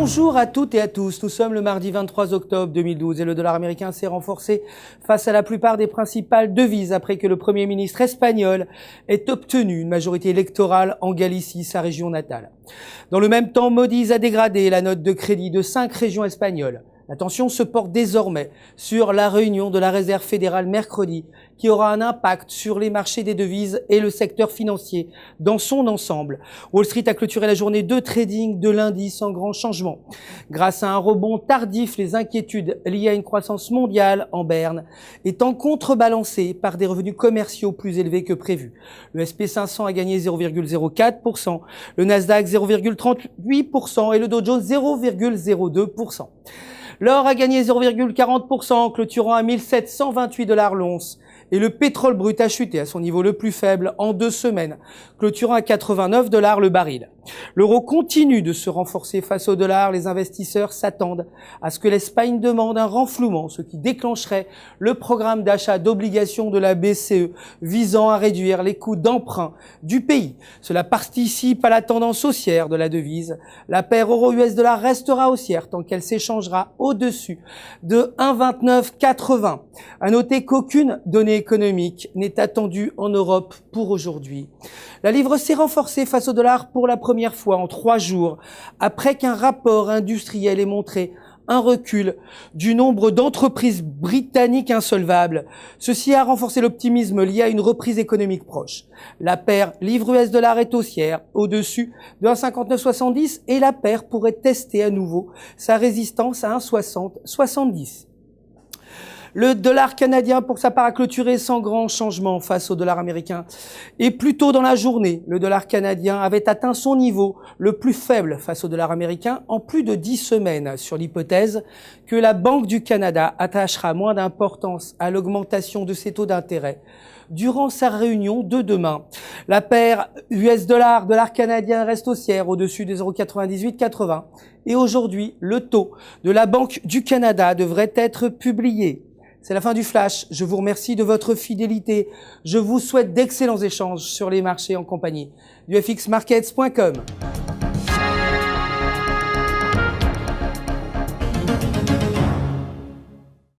Bonjour à toutes et à tous, nous sommes le mardi 23 octobre 2012 et le dollar américain s'est renforcé face à la plupart des principales devises après que le Premier ministre espagnol ait obtenu une majorité électorale en Galicie, sa région natale. Dans le même temps, Moody's a dégradé la note de crédit de 5 régions espagnoles. L'attention se porte désormais sur la réunion de la Réserve fédérale mercredi qui aura un impact sur les marchés des devises et le secteur financier dans son ensemble. Wall Street a clôturé la journée de trading de lundi sans grand changement. Grâce à un rebond tardif, les inquiétudes liées à une croissance mondiale en berne étant contrebalancées par des revenus commerciaux plus élevés que prévu. Le SP 500 a gagné 0,04%, le Nasdaq 0,38% et le Dow Jones 0,02%. L'or a gagné 0,40%, clôturant à 1728 $ l'once. Et le pétrole brut a chuté à son niveau le plus faible en 2 semaines, clôturant à 89 $ le baril. L'euro continue de se renforcer face au dollar. Les investisseurs s'attendent à ce que l'Espagne demande un renflouement, ce qui déclencherait le programme d'achat d'obligations de la BCE visant à réduire les coûts d'emprunt du pays. Cela participe à la tendance haussière de la devise. La paire euro-US dollar restera haussière tant qu'elle s'échangera au-dessus de 1,2980. À noter qu'aucune donnée économique n'est attendue en Europe pour aujourd'hui. La livre s'est renforcée face au dollar pour la première fois en 3 jours, après qu'un rapport industriel ait montré un recul du nombre d'entreprises britanniques insolvables. Ceci a renforcé l'optimisme lié à une reprise économique proche. La paire livre US dollar est haussière, au-dessus de 1,5970 et la paire pourrait tester à nouveau sa résistance à 1,6070. Le dollar canadien, pour sa part, a clôturé sans grand changement face au dollar américain. Et plus tôt dans la journée, le dollar canadien avait atteint son niveau le plus faible face au dollar américain en plus de 10 semaines, sur l'hypothèse que la Banque du Canada attachera moins d'importance à l'augmentation de ses taux d'intérêt durant sa réunion de demain. La paire US-dollar, dollar canadien reste haussière au-dessus des 0,9880. Et aujourd'hui, le taux de la Banque du Canada devrait être publié. C'est la fin du Flash. Je vous remercie de votre fidélité. Je vous souhaite d'excellents échanges sur les marchés en compagnie du fxmarkets.com.